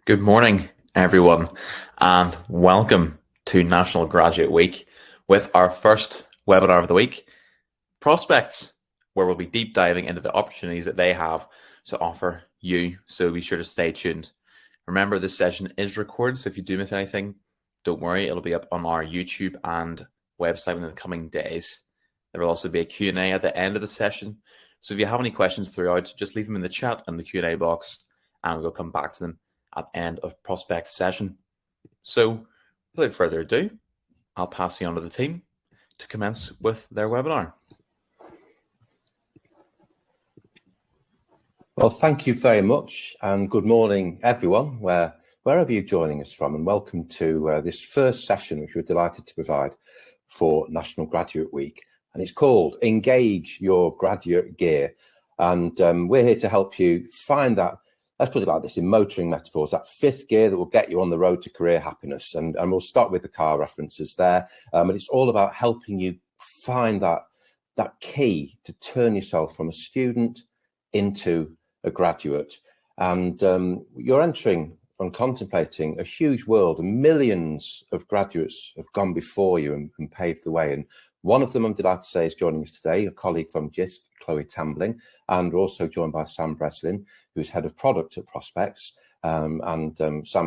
Good morning, everyone, and welcome to National Graduate Week with our first webinar of the week, Prospects, where we'll be deep diving into the opportunities that they have to offer you. So be sure to stay tuned. Remember, this session is recorded, so if you do miss anything, don't worry, it'll be up on our YouTube and website in the coming days. There will also be a Q&A at the end of the session. So if you have any questions throughout, just leave them in the chat and the Q&A box, and we'll come back to them at the end of Prospect session. So without further ado, I'll pass you on to the team to commence with their webinar. Well, thank you very much, and good morning, everyone, wherever you're joining us from, and welcome to this first session, which we're delighted to provide for National Graduate Week. And it's called Engage Your Graduate Gear. And we're here to help you find that, let's put it like this in motoring metaphors, that fifth gear that will get you on the road to career happiness. And we'll start with the car references there. And it's all about helping you find that key to turn yourself from a student into a graduate. And you're entering and contemplating a huge world, and millions of graduates have gone before you and paved the way. And one of them, I'm delighted to say, is joining us today, a colleague from JISC, Chloe Tambling, and we're also joined by Sam Breslin, who's head of product at Prospects. Sam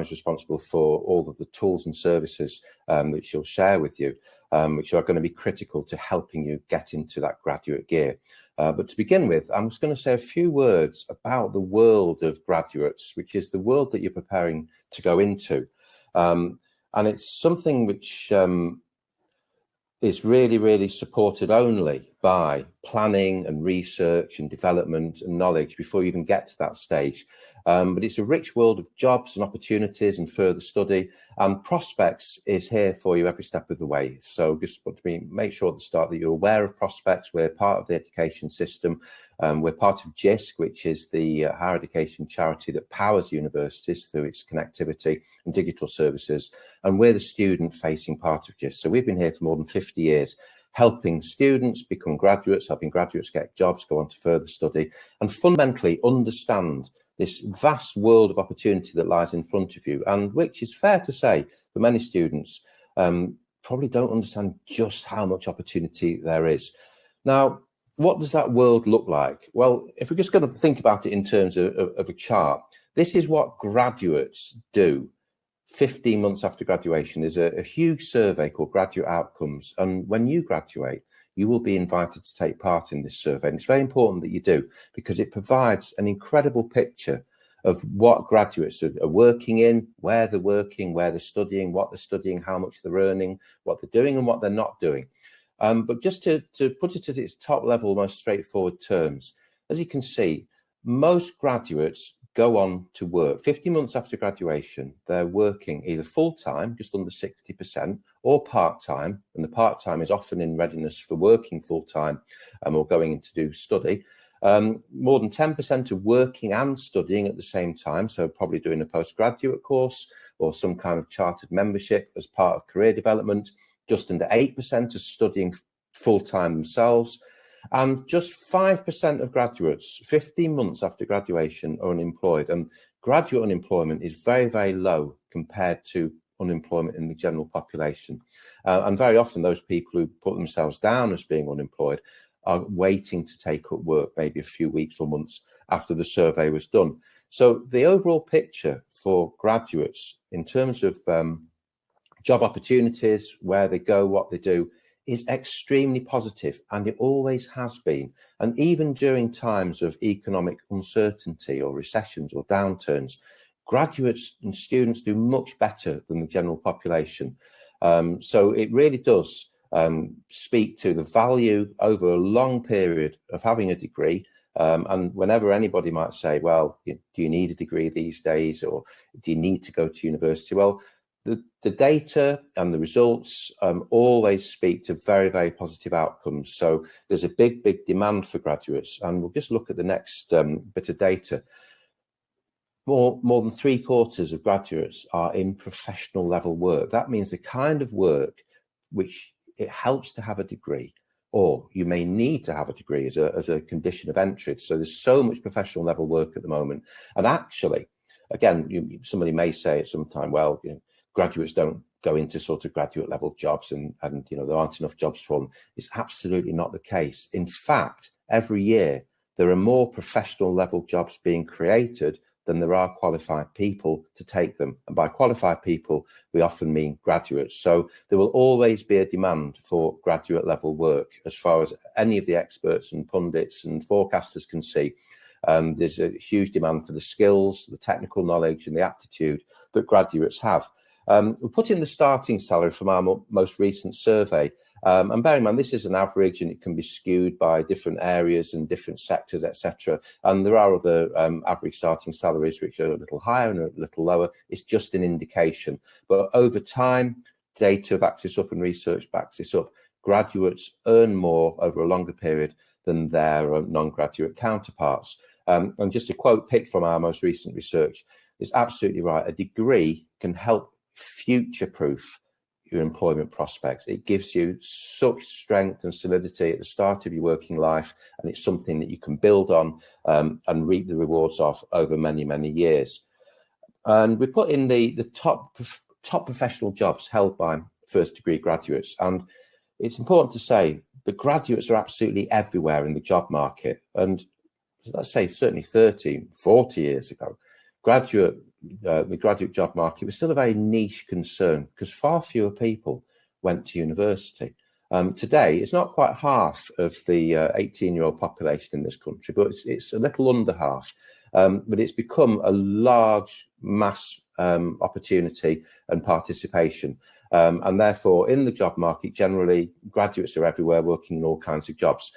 is responsible for all of the tools and services that she'll share with you, which are going to be critical to helping you get into that graduate gear. But to begin with, I'm just going to say a few words about the world of graduates, which is the world that you're preparing to go into. And it's something which is really, really supported only by planning and research and development and knowledge before you even get to that stage. But it's a rich world of jobs and opportunities and further study, and Prospects is here for you every step of the way. So just want to make sure at the start that you're aware of Prospects. We're part of the education system. We're part of JISC, which is the higher education charity that powers universities through its connectivity and digital services. And we're the student-facing part of JISC. So we've been here for more than 50 years, helping students become graduates, helping graduates get jobs, go on to further study, and fundamentally understand this vast world of opportunity that lies in front of you, and which is fair to say for many students probably don't understand just how much opportunity there is. Now, what does that world look like? Well, if we're just going to think about it in terms of a chart, this is what graduates do 15 months after graduation. There's a huge survey called Graduate Outcomes, and when you graduate, you will be invited to take part in this survey. And it's very important that you do, because it provides an incredible picture of what graduates are working in, where they're working, where they're studying, what they're studying, how much they're earning, what they're doing and what they're not doing. But just to put it at its top level, most straightforward terms, as you can see, most graduates go on to work. 50 months after graduation, they're working either full-time, just under 60%, or part-time, and the part-time is often in readiness for working full-time or going in to do study. More than 10% are working and studying at the same time, so probably doing a postgraduate course or some kind of chartered membership as part of career development. Just under 8% are studying full-time themselves. And just 5% of graduates, 15 months after graduation, are unemployed. And graduate unemployment is very, very low compared to unemployment in the general population. And very often those people who put themselves down as being unemployed are waiting to take up work maybe a few weeks or months after the survey was done. So the overall picture for graduates in terms of job opportunities, where they go, what they do, is extremely positive, and it always has been. And even during times of economic uncertainty or recessions or downturns, graduates and students do much better than the general population. So it really does speak to the value over a long period of having a degree. And whenever anybody might say, well, do you need a degree these days, or do you need to go to university? Well, the data and the results always speak to very, very positive outcomes. So there's a big, big demand for graduates. And we'll just look at the next bit of data. More than 3/4 of graduates are in professional level work. That means the kind of work which it helps to have a degree, or you may need to have a degree as a condition of entry. So there's so much professional level work at the moment. And actually, again, somebody may say at some time, well, graduates don't go into sort of graduate level jobs and there aren't enough jobs for them. It's absolutely not the case. In fact, every year there are more professional level jobs being created than there are qualified people to take them. And by qualified people, we often mean graduates. So there will always be a demand for graduate level work as far as any of the experts and pundits and forecasters can see. There's a huge demand for the skills, the technical knowledge and the aptitude that graduates have. We put in the starting salary from our most recent survey. And bear in mind, this is an average and it can be skewed by different areas and different sectors, etc. And there are other average starting salaries which are a little higher and a little lower. It's just an indication. But over time, data backs this up and research backs this up. Graduates earn more over a longer period than their non-graduate counterparts. And just a quote picked from our most recent research is absolutely right. A degree can help future-proof your employment prospects. It gives you such strength and solidity at the start of your working life, and it's something that you can build on and reap the rewards of over many, many years. And we put in the top professional jobs held by first degree graduates. And it's important to say the graduates are absolutely everywhere in the job market. And let's say certainly 30, 40 years ago, the graduate job market was still a very niche concern because far fewer people went to university. Today, it's not quite half of the 18-year-old population in this country, but it's a little under half. But it's become a large mass opportunity and participation. And therefore, in the job market, generally, graduates are everywhere working in all kinds of jobs.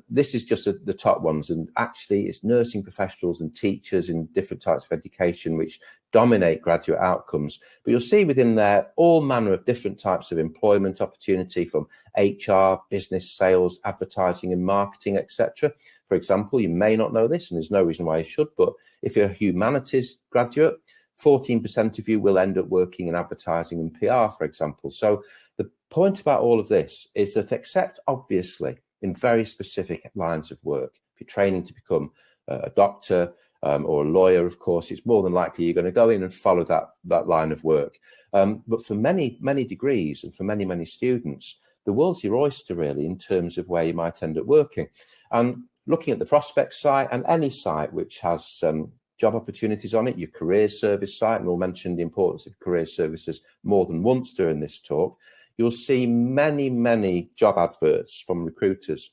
This is just the top ones. And actually, it's nursing professionals and teachers in different types of education which dominate graduate outcomes. But you'll see within there all manner of different types of employment opportunity from HR, business, sales, advertising and marketing, etc. For example, you may not know this, and there's no reason why you should, but if you're a humanities graduate, 14% of you will end up working in advertising and PR, for example. So the point about all of this is that, except obviously in very specific lines of work, if you're training to become a doctor or a lawyer, of course, it's more than likely you're going to go in and follow that line of work. But for many, many degrees and for many, many students, the world's your oyster, really, in terms of where you might end up working. And looking at the prospects site and any site which has job opportunities on it, your career service site, and we'll mention the importance of career services more than once during this talk, you'll see many, many job adverts from recruiters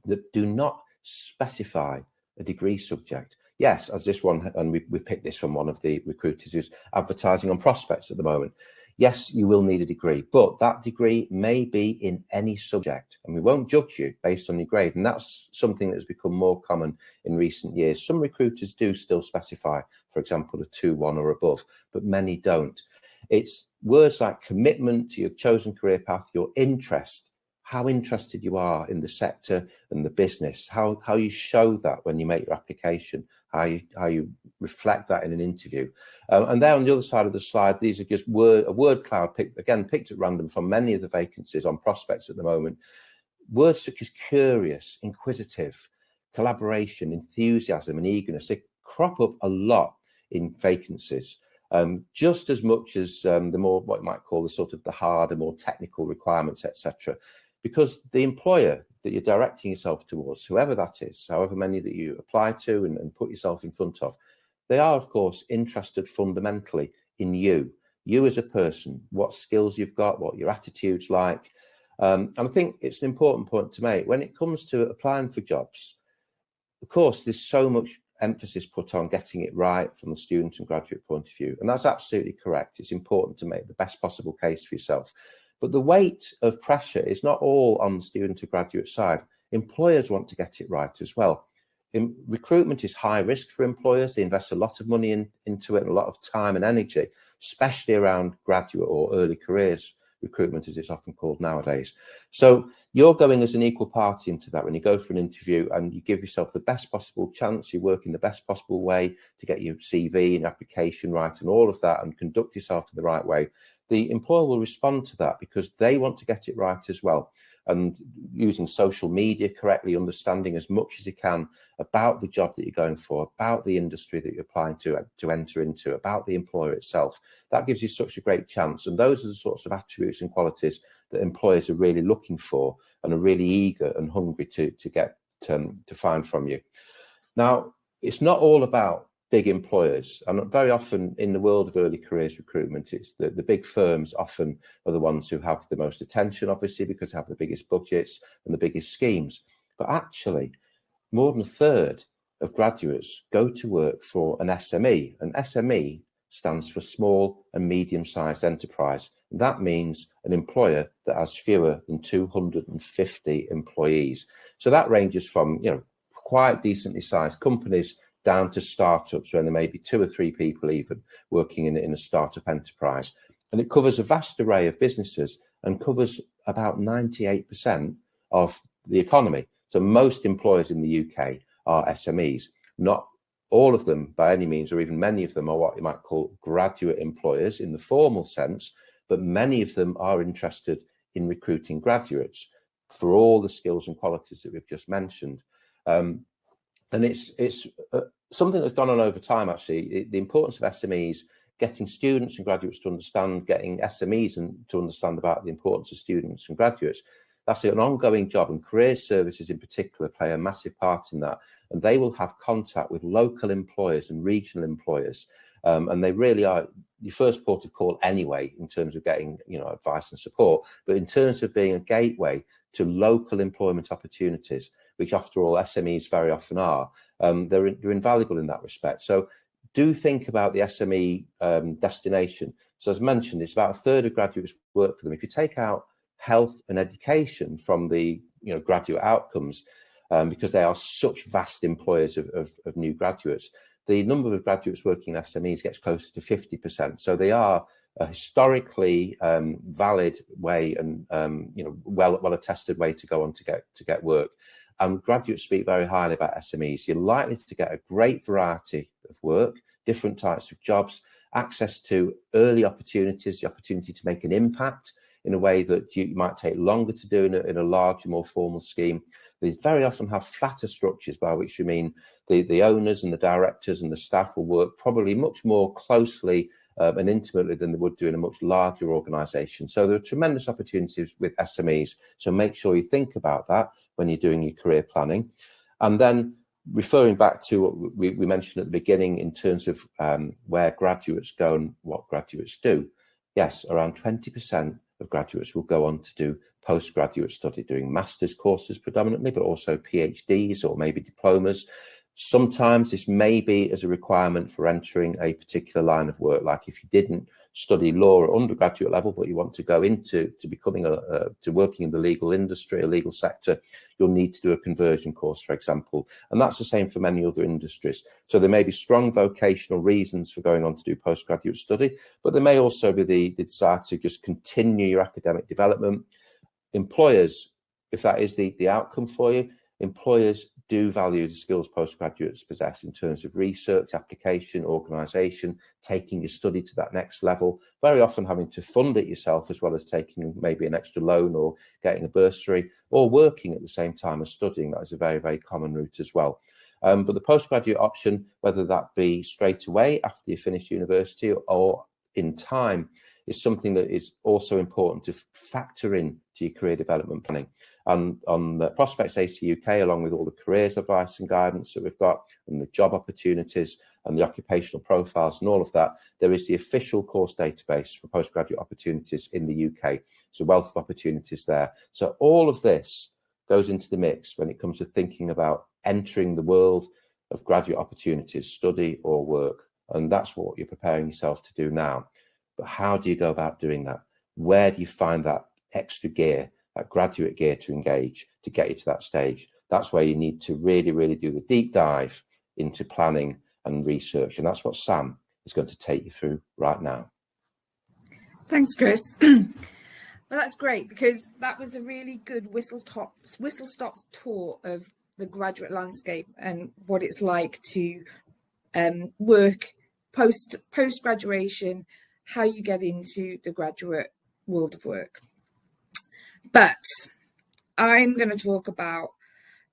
that do not specify a degree subject. Yes, as this one, and we picked this from one of the recruiters who's advertising on prospects at the moment. Yes, you will need a degree, but that degree may be in any subject, and we won't judge you based on your grade. And that's something that's become more common in recent years. Some recruiters do still specify, for example, a 2-1 or above, but many don't. It's words like commitment to your chosen career path, your interest, how interested you are in the sector and the business, how you show that when you make your application, how you reflect that in an interview. And there on the other side of the slide, these are just a word cloud picked at random from many of the vacancies on prospects at the moment. Words such as curious, inquisitive, collaboration, enthusiasm and eagerness, they crop up a lot in vacancies. Just as much as the more what you might call the sort of the harder, more technical requirements, etc. Because the employer that you're directing yourself towards, whoever that is, however many that you apply to and put yourself in front of, they are, of course, interested fundamentally in you as a person, what skills you've got, what your attitude's like. And I think it's an important point to make. When it comes to applying for jobs, of course, there's so much emphasis put on getting it right from the student and graduate point of view. And that's absolutely correct. It's important to make the best possible case for yourself. But the weight of pressure is not all on the student or graduate side. Employers want to get it right as well. Recruitment is high risk for employers. They invest a lot of money into it and a lot of time and energy, especially around graduate or early careers recruitment, as it's often called nowadays. So you're going as an equal party into that when you go for an interview and you give yourself the best possible chance, you work in the best possible way to get your CV and application right and all of that and conduct yourself in the right way. The employer will respond to that because they want to get it right as well. and using social media correctly, understanding as much as you can about the job that you're going for, about the industry that you're applying to enter into, about the employer itself. That gives you such a great chance. And those are the sorts of attributes and qualities that employers are really looking for and are really eager and hungry to get to find from you. Now, it's not all about big employers, and very often in the world of early careers recruitment, it's the big firms often are the ones who have the most attention, obviously, because they have the biggest budgets and the biggest schemes. But actually, more than a third of graduates go to work for an SME. An SME stands for small and medium-sized enterprise. And that means an employer that has fewer than 250 employees. So that ranges from, quite decently sized companies down to startups where there may be 2 or 3 people even working in a startup enterprise. And it covers a vast array of businesses and covers about 98% of the economy. So most employers in the UK are SMEs. Not all of them by any means, or even many of them, are what you might call graduate employers in the formal sense, but many of them are interested in recruiting graduates for all the skills and qualities that we've just mentioned. And it's something that's gone on over time, actually. The importance of SMEs, getting students and graduates to understand, getting SMEs and to understand about the importance of students and graduates. That's an ongoing job, and career services in particular play a massive part in that. And they will have contact with local employers and regional employers. And they really are your first port of call anyway, in terms of getting advice and support, but in terms of being a gateway to local employment opportunities, which after all SMEs very often are, they're invaluable in that respect. So do think about the SME destination. So as mentioned, it's about a third of graduates work for them. If you take out health and education from the graduate outcomes, because they are such vast employers of new graduates, the number of graduates working in SMEs gets closer to 50%. So they are a historically valid way and well attested way to go on to get work. And graduates speak very highly about SMEs. You're likely to get a great variety of work, different types of jobs, access to early opportunities, the opportunity to make an impact in a way that you might take longer to do in a larger, more formal scheme. They very often have flatter structures, by which you mean the owners and the directors and the staff will work probably much more closely and intimately than they would do in a much larger organisation. So there are tremendous opportunities with SMEs. So make sure you think about that when you're doing your career planning. And then referring back to what we mentioned at the beginning in terms of where graduates go and what graduates do. Yes, around 20% of graduates will go on to do postgraduate study, doing master's courses predominantly, but also PhDs or maybe diplomas. Sometimes this may be as a requirement for entering a particular line of work, like if you didn't study law at undergraduate level, but you want to go into becoming to working in the legal industry, a legal sector, you'll need to do a conversion course, for example. And that's the same for many other industries. So there may be strong vocational reasons for going on to do postgraduate study, but there may also be the desire to just continue your academic development. Employers, if that is the outcome for you, employers do value the skills postgraduates possess in terms of research, application, organisation, taking your study to that next level, very often having to fund it yourself as well as taking maybe an extra loan or getting a bursary or working at the same time as studying. That is a very, very common route as well. But the postgraduate option, whether that be straight away after you finish university or in time, is something that is also important to factor in to your career development planning. And on the Prospects AC UK, along with all the careers advice and guidance that we've got, and the job opportunities and the occupational profiles and all of that, there is the official course database for postgraduate opportunities in the UK. So a wealth of opportunities there. So all of this goes into the mix when it comes to thinking about entering the world of graduate opportunities, study or work. And that's what you're preparing yourself to do now. But how do you go about doing that? Where do you find that extra gear, that graduate gear to engage to get you to that stage? That's where you need to really, really do the deep dive into planning and research. And that's what Sam is going to take you through right now. Thanks, Chris. Well, that's great, because that was a really good whistle-stop tour of the graduate landscape and what it's like to work post-graduation, how you get into the graduate world of work. But I'm going to talk about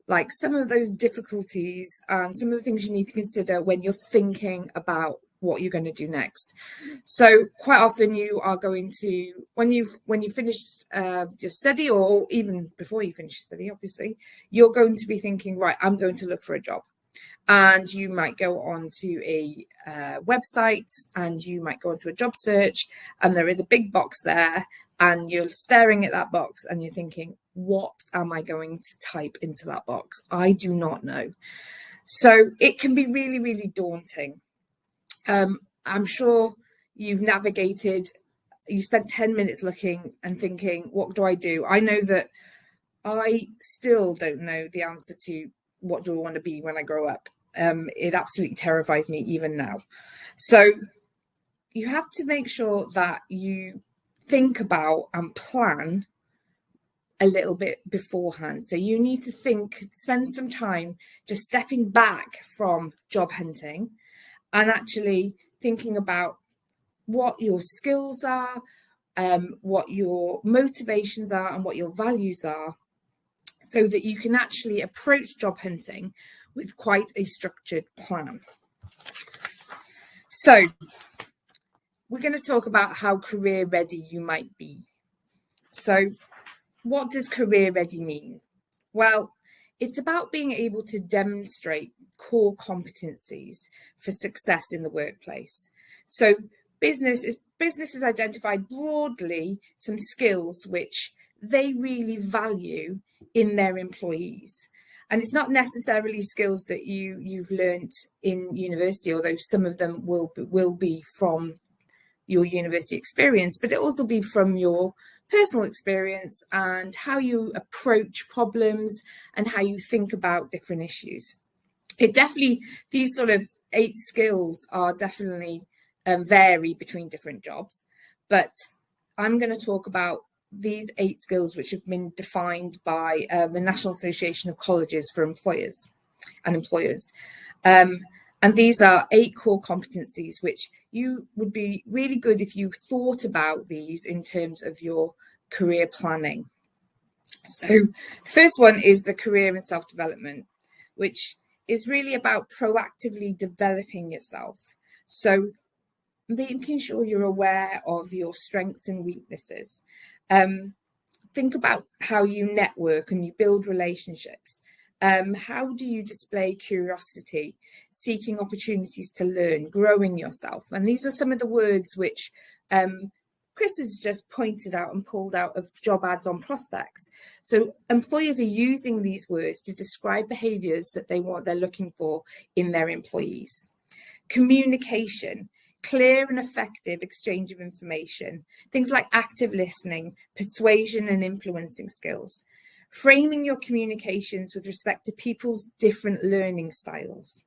like some of those difficulties and some of the things you need to consider when you're thinking about what you're going to do next. So quite often you are going to, when you finished your study, or even before you finish your study, obviously, you're going to be thinking, right, I'm going to look for a job. And you might go on to a website and you might go into a job search, and there is a big box there, and you're staring at that box and you're thinking, what am I going to type into that box? I do not know. So it can be really, really daunting. I'm sure you've navigated, you spent 10 minutes looking and thinking, what do I do? I know that I still don't know the answer to what do I want to be when I grow up. It absolutely terrifies me even now. So you have to make sure that you think about and plan a little bit beforehand. So you need to spend some time just stepping back from job hunting and actually thinking about what your skills are, what your motivations are, and what your values are, so that you can actually approach job hunting with quite a structured plan. So we're going to talk about how career ready you might be. So what does career ready mean? Well, it's about being able to demonstrate core competencies for success in the workplace. So business has identified broadly some skills which they really value in their employees. And it's not necessarily skills that you've learnt in university, although some of them will be from your university experience, but it also be from your personal experience and how you approach problems and how you think about different issues. These sort of 8 skills are definitely vary between different jobs, but I'm going to talk about these 8 skills which have been defined by the National Association of Colleges for Employers and Employers. And these are 8 core competencies, which you would be really good if you thought about these in terms of your career planning. So the first one is the career and self-development, which is really about proactively developing yourself. So making sure you're aware of your strengths and weaknesses. Think about how you network and you build relationships. How do you display curiosity, seeking opportunities to learn, growing yourself? And these are some of the words which Chris has just pointed out and pulled out of job ads on prospects. So employers are using these words to describe behaviours that they're looking for in their employees. Communication, clear and effective exchange of information, things like active listening, persuasion and influencing skills. Framing your communications with respect to people's different learning styles.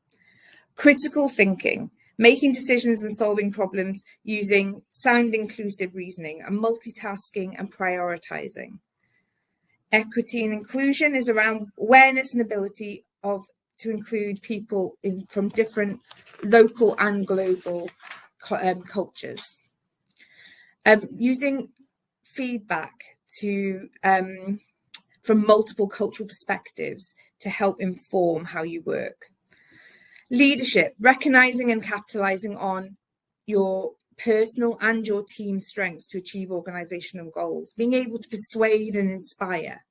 Critical thinking, making decisions and solving problems using sound inclusive reasoning and multitasking and prioritizing. Equity and inclusion is around awareness and ability to include people from different local and global cultures. Using feedback from multiple cultural perspectives to help inform how you work. Leadership, recognizing and capitalizing on your personal and your team strengths to achieve organizational goals, being able to persuade and inspire.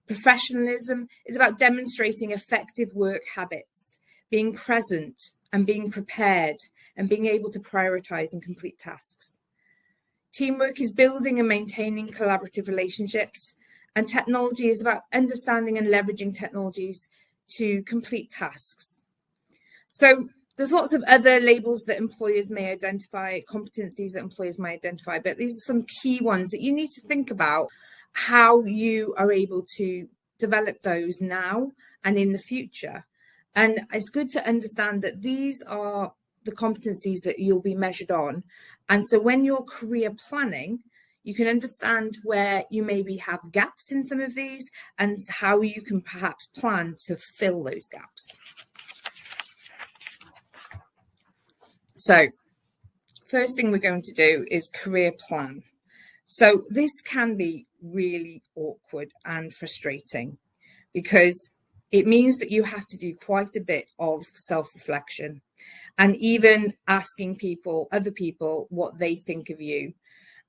Professionalism is about demonstrating effective work habits, being present and being prepared, and being able to prioritize and complete tasks. Teamwork is building and maintaining collaborative relationships, and technology is about understanding and leveraging technologies to complete tasks. So there's lots of other labels that employers may identify, competencies that employers may identify, but these are some key ones that you need to think about how you are able to develop those now and in the future. And it's good to understand that these are the competencies that you'll be measured on. And so when you're career planning, you can understand where you maybe have gaps in some of these and how you can perhaps plan to fill those gaps. So first thing we're going to do is career plan. So this can be really awkward and frustrating, because it means that you have to do quite a bit of self-reflection and even asking other people, what they think of you.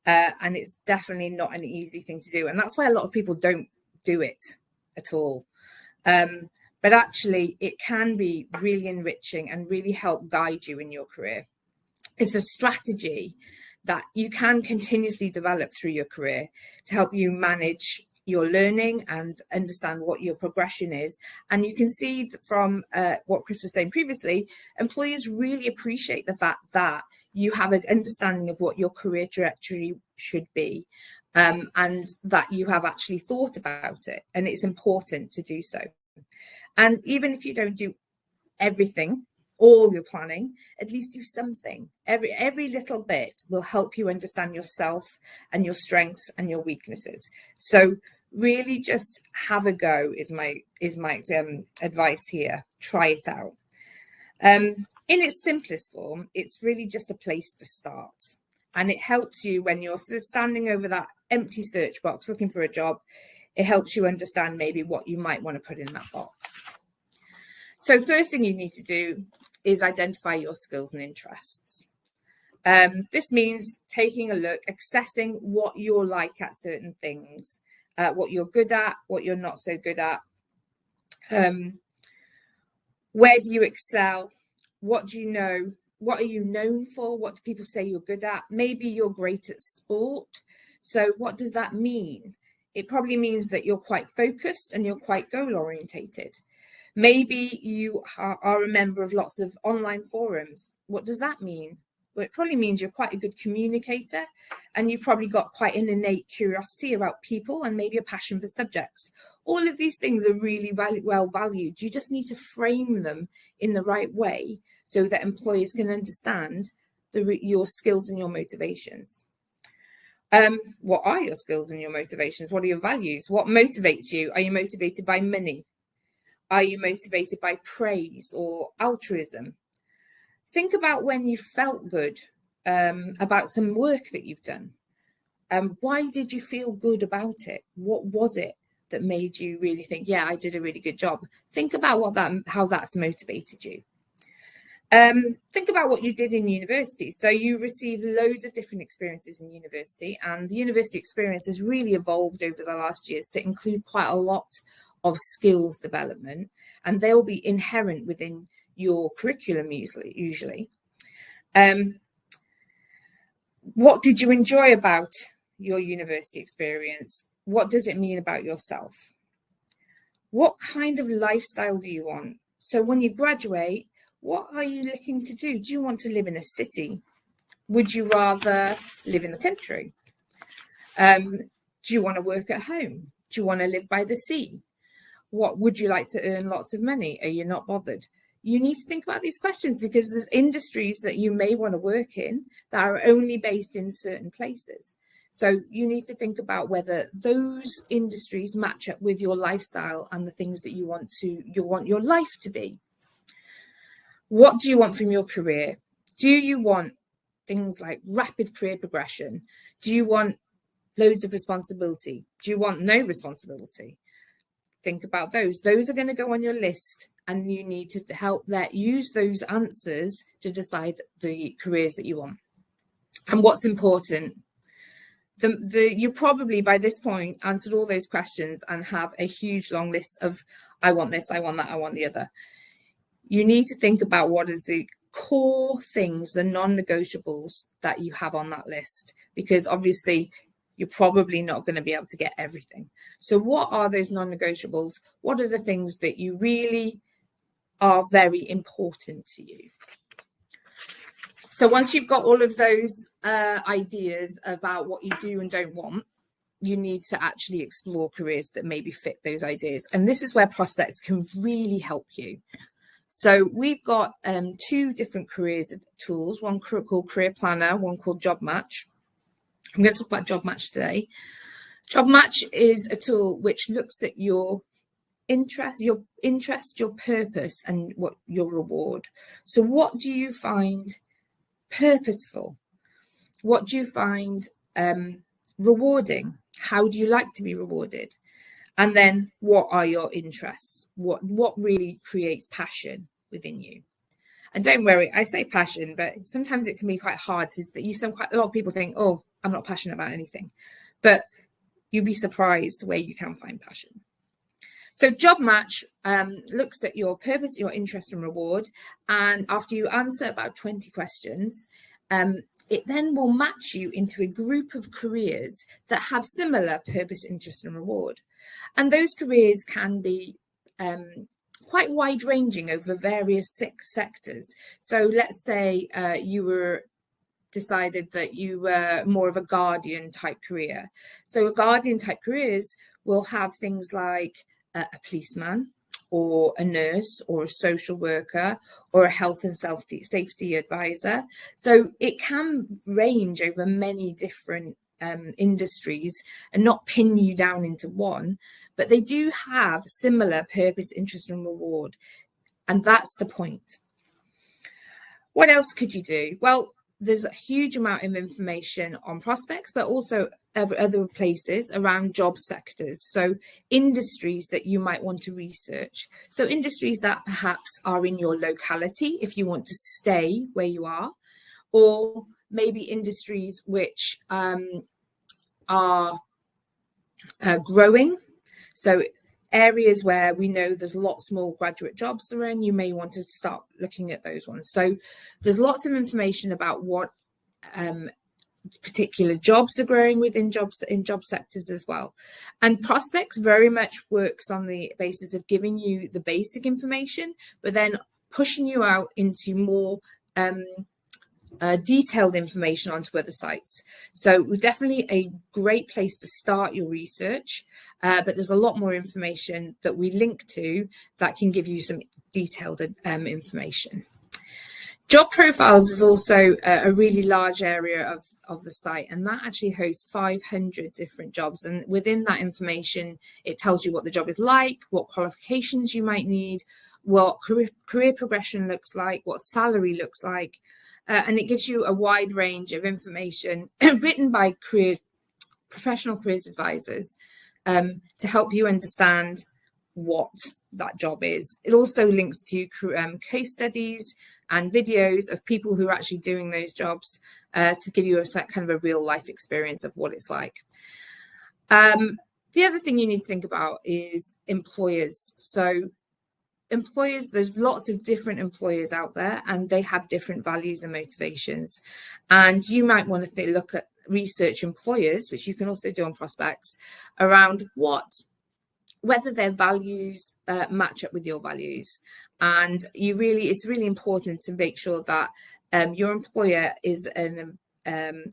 And it's definitely not an easy thing to do. And that's why a lot of people don't do it at all. But actually, it can be really enriching and really help guide you in your career. It's a strategy that you can continuously develop through your career to help you manage your learning and understand what your progression is. And you can see from what Chris was saying previously, employers really appreciate the fact that you have an understanding of what your career trajectory should be, and that you have actually thought about it. And it's important to do so. And even if you don't do everything, all your planning, at least do something. Every little bit will help you understand yourself and your strengths and your weaknesses. So really just have a go is my advice here. Try it out. In its simplest form, it's really just a place to start. And it helps you when you're standing over that empty search box looking for a job. It helps you understand maybe what you might want to put in that box. So first thing you need to do is identify your skills and interests. This means taking a look, assessing what you're like at certain things, what you're good at, what you're not so good at. Where do you excel? What do you know? What are you known for? What do people say you're good at? Maybe you're great at sport. So what does that mean? It probably means that you're quite focused and you're quite goal orientated. Maybe you are a member of lots of online forums. What does that mean? Well, it probably means you're quite a good communicator and you've probably got quite an innate curiosity about people and maybe a passion for subjects. All of these things are really well valued. You just need to frame them in the right way so that employers can understand your skills and your motivations. What are your skills and your motivations? What are your values? What motivates you? Are you motivated by money? Are you motivated by praise or altruism? Think about when you felt good about some work that you've done. Why did you feel good about it? What was it that made you really think, yeah, I did a really good job? Think about how that's motivated you. Think about what you did in university. So you received loads of different experiences in university, and the university experience has really evolved over the last years to include quite a lot of skills development, and they'll be inherent within your curriculum usually. What did you enjoy about your university experience? What does it mean about yourself? What kind of lifestyle do you want? So when you graduate, what are you looking to do? Do you want to live in a city? Would you rather live in the country? Do you want to work at home? Do you want to live by the sea? What would you like to earn lots of money? Are you not bothered? You need to think about these questions because there's industries that you may want to work in that are only based in certain places. So you need to think about whether those industries match up with your lifestyle and the things that you want your life to be. What do you want from your career? Do you want things like rapid career progression? Do you want loads of responsibility? Do you want no responsibility? Think about those. Those are going to go on your list, and you need to use those answers to decide the careers that you want. And what's important? You probably by this point answered all those questions and have a huge long list of I want this, I want that, I want the other. You need to think about what is the core things, the non-negotiables that you have on that list, because obviously you're probably not going to be able to get everything. So what are those non-negotiables? What are the things that you really are very important to you? So once you've got all of those ideas about what you do and don't want, you need to actually explore careers that maybe fit those ideas. And this is where prospects can really help you. So we've got 2 different careers tools, one called Career Planner, one called Job Match. I'm going to talk about Job Match today. Job Match is a tool which looks at your interest, your purpose, and what your reward. So what do you find purposeful? What do you find rewarding? How do you like to be rewarded? And then what are your interests? What really creates passion within you? And don't worry, I say passion, but sometimes it can be quite hard to that. A lot of people think, oh, I'm not passionate about anything, but you'd be surprised where you can find passion. So Job Match looks at your purpose, your interest and reward. And after you answer about 20 questions, it then will match you into a group of careers that have similar purpose, interest and reward. And those careers can be quite wide ranging over various sectors. So let's say you were decided that you were more of a guardian type career. So a guardian type careers will have things like a policeman or a nurse or a social worker or a health and safety advisor. So it can range over many different industries and not pin you down into one, but they do have similar purpose, interest and reward. And that's the point. What else could you do? Well, there's a huge amount of information on prospects, but also other places around job sectors. So industries that you might want to research. So industries that perhaps are in your locality if you want to stay where you are, or maybe industries which are growing. So areas where we know there's lots more graduate jobs are in, you may want to start looking at those ones. So there's lots of information about what particular jobs are growing within job sectors as well. And prospects very much works on the basis of giving you the basic information, but then pushing you out into more detailed information onto other sites. So definitely a great place to start your research. But there's a lot more information that we link to that can give you some detailed information. Job profiles is also a really large area of the site, and that actually hosts 500 different jobs. And within that information, it tells you what the job is like, what qualifications you might need, what career progression looks like, what salary looks like. And it gives you a wide range of information written by professional careers advisors to help you understand what that job is. It also links to case studies and videos of people who are actually doing those jobs to give you a kind of a real life experience of what it's like. The other thing you need to think about is employers. So employers, there's lots of different employers out there and they have different values and motivations. And you might want to look at research employers, which you can also do on prospects, around whether their values match up with your values. And it's really important to make sure that your employer is able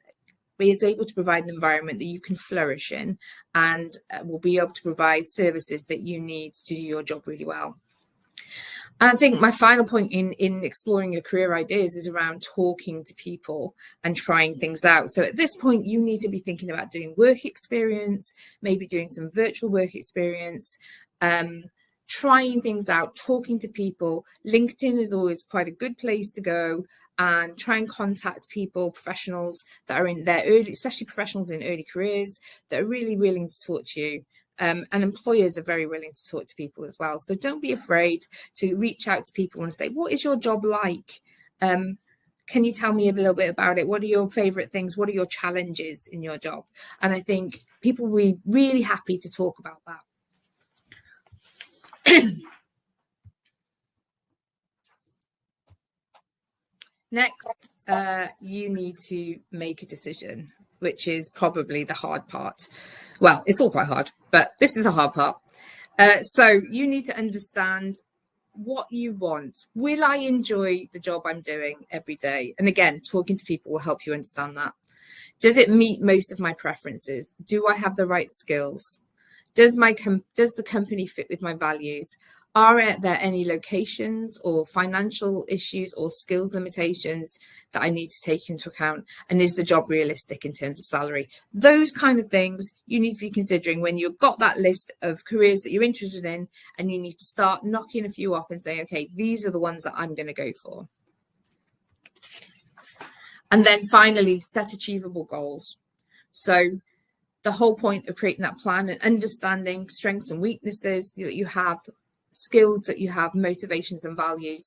to provide an environment that you can flourish in and will be able to provide services that you need to do your job really well. And I think my final point in exploring your career ideas is around talking to people and trying things out. So at this point, you need to be thinking about doing work experience, maybe doing some virtual work experience, trying things out, talking to people. LinkedIn is always quite a good place to go and try and contact people, professionals that are in their early, especially professionals in early careers that are really willing to talk to you. And employers are very willing to talk to people as well. So don't be afraid to reach out to people and say, what is your job like? Can you tell me a little bit about it? What are your favorite things? What are your challenges in your job? And I think people will be really happy to talk about that. Next, you need to make a decision, which is probably the hard part. Well, it's all quite hard, but this is a hard part. So you need to understand what you want. Will I enjoy the job I'm doing every day? And again, talking to people will help you understand that. Does it meet most of my preferences? Do I have the right skills? Does the company fit with my values? Are there any locations or financial issues or skills limitations that I need to take into account? And is the job realistic in terms of salary? Those kind of things you need to be considering when you've got that list of careers that you're interested in, and you need to start knocking a few off and say, okay, these are the ones that I'm going to go for. And then finally, set achievable goals. So the whole point of creating that plan and understanding strengths and weaknesses that you have, skills that you have, motivations and values.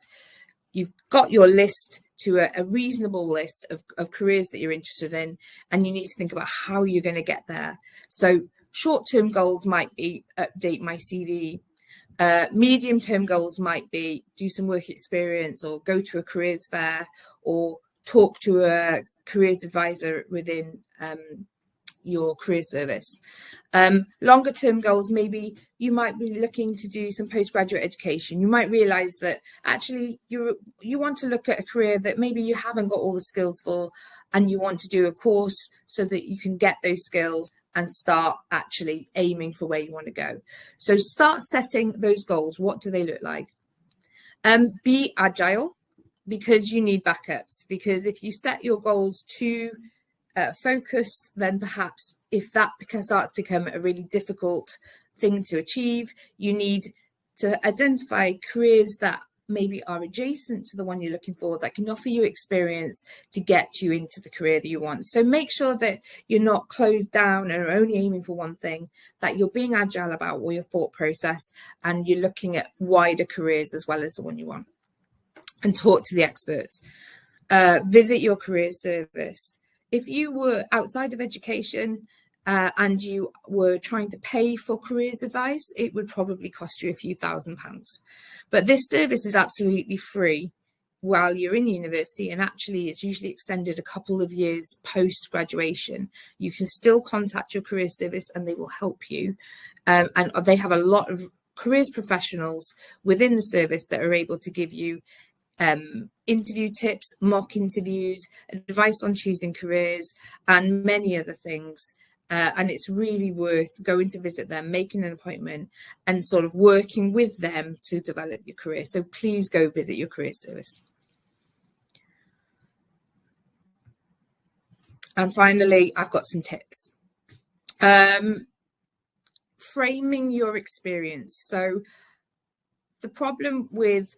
You've got your list to a reasonable list of careers that you're interested in, and you need to think about how you're going to get there. So short-term goals might be update my CV. Medium-term goals might be do some work experience or go to a careers fair or talk to a careers advisor within your career service. Longer term goals, maybe you might be looking to do some postgraduate education. You might realize that actually you want to look at a career that maybe you haven't got all the skills for, and you want to do a course so that you can get those skills and start actually aiming for where you want to go. So start setting those goals. What do they look like? Be agile, because you need backups. Because if you set your goals too focused, then perhaps if that starts to become a really difficult thing to achieve, you need to identify careers that maybe are adjacent to the one you're looking for, that can offer you experience to get you into the career that you want. So make sure that you're not closed down and are only aiming for one thing, that you're being agile about all your thought process, and you're looking at wider careers as well as the one you want. And talk to the experts. Visit your career service. If you were outside of education and you were trying to pay for careers advice, it would probably cost you a few £1,000s. But this service is absolutely free while you're in university, and actually it's usually extended a couple of years post graduation. You can still contact your career service and they will help you. And they have a lot of careers professionals within the service that are able to give you interview tips, mock interviews, advice on choosing careers, and many other things. And it's really worth going to visit them, making an appointment, and sort of working with them to develop your career. So please go visit your career service. And finally, I've got some tips. Framing your experience. So the problem with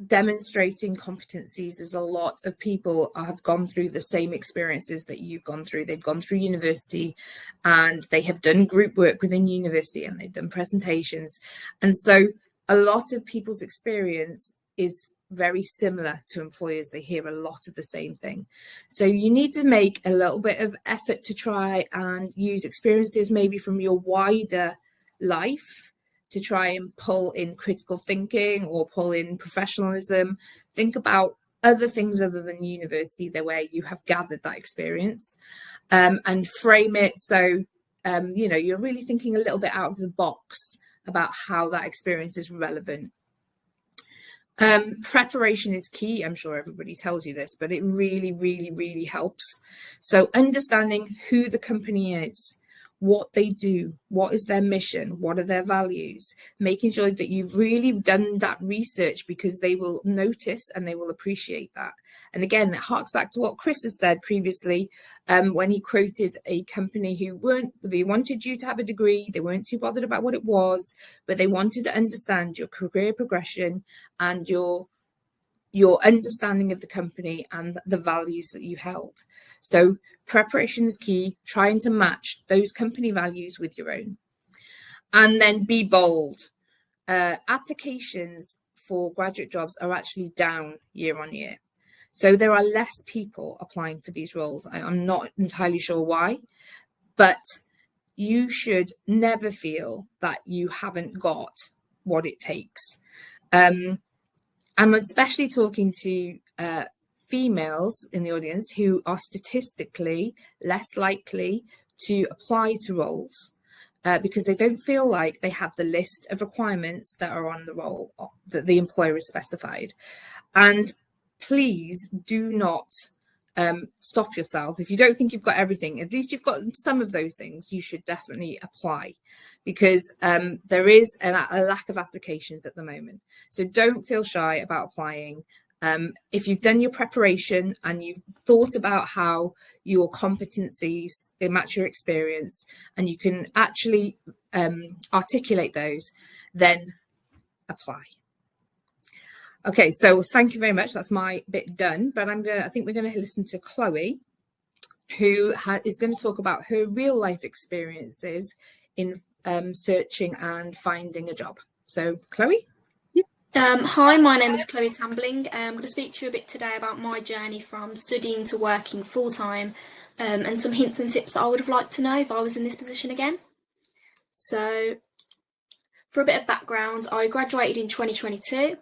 demonstrating competencies is a lot of people have gone through the same experiences that you've gone through. They've gone through university and they have done group work within university and they've done presentations. And so a lot of people's experience is very similar to employers. They hear a lot of the same thing. So you need to make a little bit of effort to try and use experiences maybe from your wider life to try and pull in critical thinking or pull in professionalism. Think about other things other than university, the way you have gathered that experience, and frame it so you're really thinking a little bit out of the box about how that experience is relevant. Preparation is key. I'm sure everybody tells you this, but it really, really, really helps. So understanding who the company is, what they do, what is their mission, what are their values, making sure that you've really done that research, because they will notice and they will appreciate that. And again, it harks back to what Chris has said previously when he quoted a company they wanted you to have a degree, they weren't too bothered about what it was, but they wanted to understand your career progression and your understanding of the company and the values that you held. So preparation is key, trying to match those company values with your own. And then be bold. Applications for graduate jobs are actually down year on year. So there are less people applying for these roles. I'm not entirely sure why, but you should never feel that you haven't got what it takes. I'm especially talking to females in the audience who are statistically less likely to apply to roles because they don't feel like they have the list of requirements that are on the role that the employer has specified. And please do not stop yourself. If you don't think you've got everything, at least you've got some of those things, you should definitely apply, because there is a lack of applications at the moment. So don't feel shy about applying. If you've done your preparation and you've thought about how your competencies match your experience and you can actually articulate those, then apply. Okay, so thank you very much. That's my bit done, but I think we're going to listen to Chloe who is going to talk about her real life experiences in searching and finding a job. So, Chloe? Hi, my name is Chloe Tambling. I'm going to speak to you a bit today about my journey from studying to working full-time, and some hints and tips that I would have liked to know if I was in this position again. So, for a bit of background, I graduated in 2022.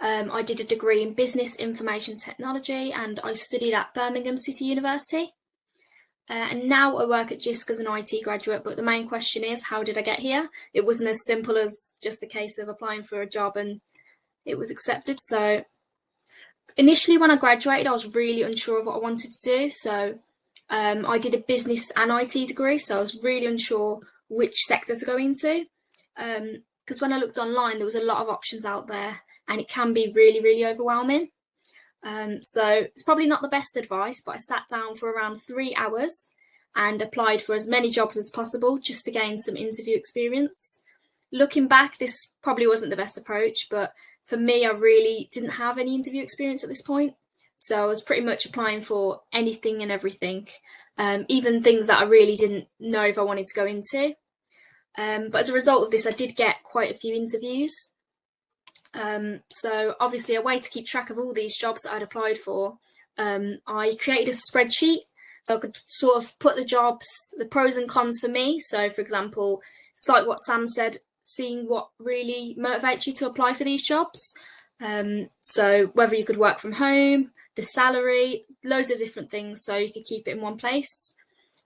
I did a degree in Business Information Technology and I studied at Birmingham City University. And now I work at JISC as an IT graduate, but the main question is, how did I get here? It wasn't as simple as just a case of applying for a job and it was accepted. So initially when I graduated, I was really unsure of what I wanted to do. So I did a business and IT degree, so I was really unsure which sector to go into. Because when I looked online, there was a lot of options out there and it can be really, really overwhelming. So it's probably not the best advice, but I sat down for around 3 hours and applied for as many jobs as possible just to gain some interview experience. Looking back, this probably wasn't the best approach, but for me, I really didn't have any interview experience at this point. So I was pretty much applying for anything and everything, even things that I really didn't know if I wanted to go into. But as a result of this, I did get quite a few interviews. So obviously a way to keep track of all these jobs that I'd applied for, I created a spreadsheet so I could sort of put the jobs, the pros and cons for me. So for example, it's like what Sam said, seeing what really motivates you to apply for these jobs. So whether you could work from home, the salary, loads of different things so you could keep it in one place.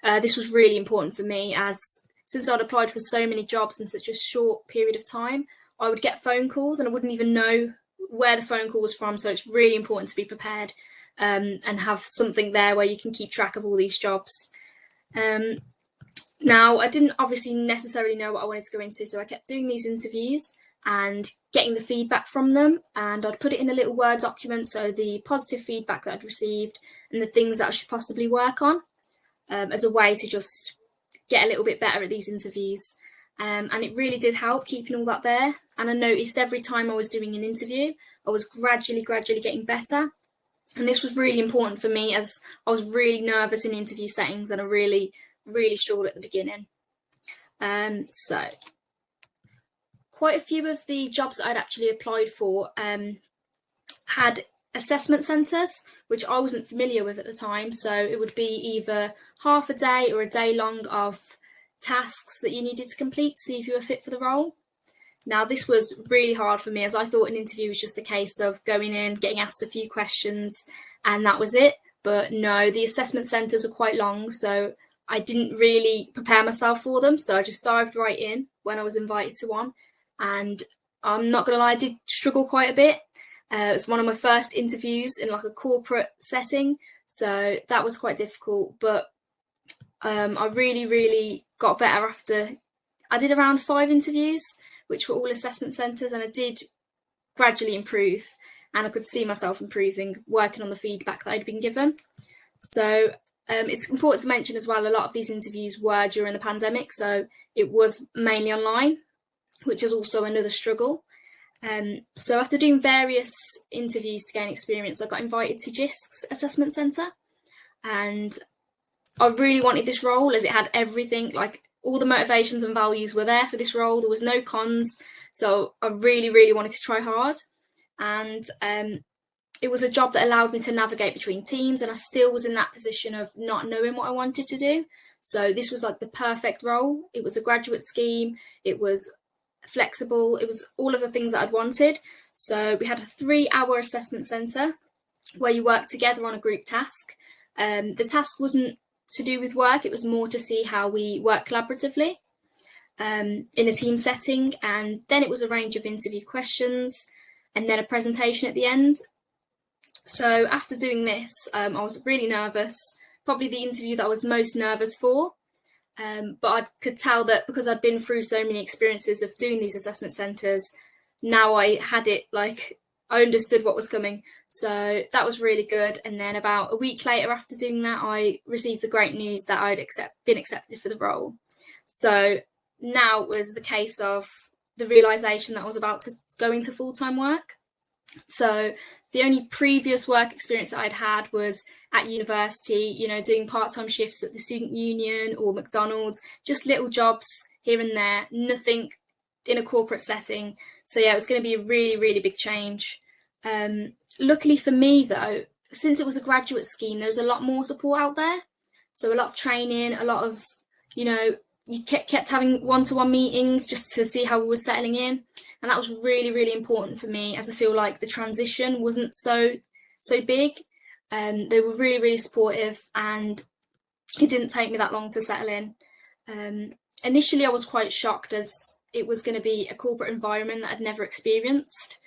This was really important for me as since I'd applied for so many jobs in such a short period of time, I would get phone calls and I wouldn't even know where the phone call was from. So it's really important to be prepared and have something there where you can keep track of all these jobs. Now, I didn't obviously necessarily know what I wanted to go into, so I kept doing these interviews and getting the feedback from them, and I'd put it in a little Word document, so the positive feedback that I'd received and the things that I should possibly work on as a way to just get a little bit better at these interviews. And it really did help keeping all that there. And I noticed every time I was doing an interview, I was gradually getting better. And this was really important for me as I was really nervous in interview settings and I really struggled at the beginning. So quite a few of the jobs that I'd actually applied for had assessment centres, which I wasn't familiar with at the time. So it would be either half a day or a day long of tasks that you needed to complete to see if you were fit for the role. Now, this was really hard for me as I thought an interview was just a case of going in, getting asked a few questions, and that was it. But no, the assessment centres are quite long, so I didn't really prepare myself for them. So I just dived right in when I was invited to one. And I'm not going to lie, I did struggle quite a bit. It was one of my first interviews in like a corporate setting, so that was quite difficult. But I really got better after I did around 5 interviews, which were all assessment centres, and I did gradually improve, and I could see myself improving, working on the feedback that I'd been given. So it's important to mention as well, a lot of these interviews were during the pandemic, so it was mainly online, which is also another struggle. So after doing various interviews to gain experience, I got invited to JISC's assessment centre, and I really wanted this role as it had everything, like all the motivations and values were there for this role. There was no cons. So I really wanted to try hard. And it was a job that allowed me to navigate between teams, and I still was in that position of not knowing what I wanted to do. So this was like the perfect role. It was a graduate scheme. It was flexible. It was all of the things that I'd wanted. So we had a 3-hour assessment centre where you worked together on a group task. The task wasn't to do with work, it was more to see how we work collaboratively in a team setting, and then it was a range of interview questions and then a presentation at the end. So after doing this, I was really nervous, probably the interview that I was most nervous for, but I could tell that because I'd been through so many experiences of doing these assessment centres, now I had it, like I understood what was coming. So that was really good. And then about a week later after doing that, I received the great news that I'd been accepted for the role. So now it was the case of the realisation that I was about to go into full-time work. So the only previous work experience that I'd had was at university, doing part-time shifts at the student union or McDonald's, just little jobs here and there, nothing in a corporate setting. So yeah, it was going to be a really, really big change. Luckily for me though, since it was a graduate scheme, there was a lot more support out there. So a lot of training, a lot of, you kept having one-to-one meetings just to see how we were settling in. And that was really, really important for me, as I feel like the transition wasn't so big. They were really, really supportive, and it didn't take me that long to settle in. Initially, I was quite shocked, as it was going to be a corporate environment that I'd never experienced.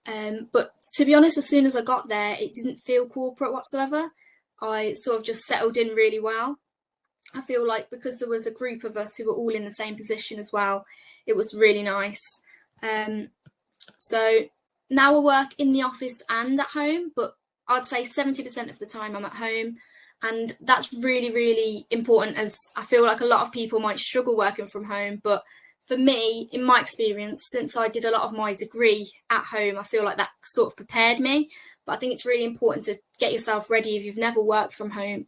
But to be honest, as soon as I got there, it didn't feel corporate whatsoever. I sort of just settled in really well. I feel like because there was a group of us who were all in the same position as well, it was really nice. So now I work in the office and at home, but I'd say 70% of the time I'm at home. And that's really, really important, as I feel like a lot of people might struggle working from home. But for me, in my experience, since I did a lot of my degree at home, I feel like that sort of prepared me. But I think it's really important to get yourself ready if you've never worked from home.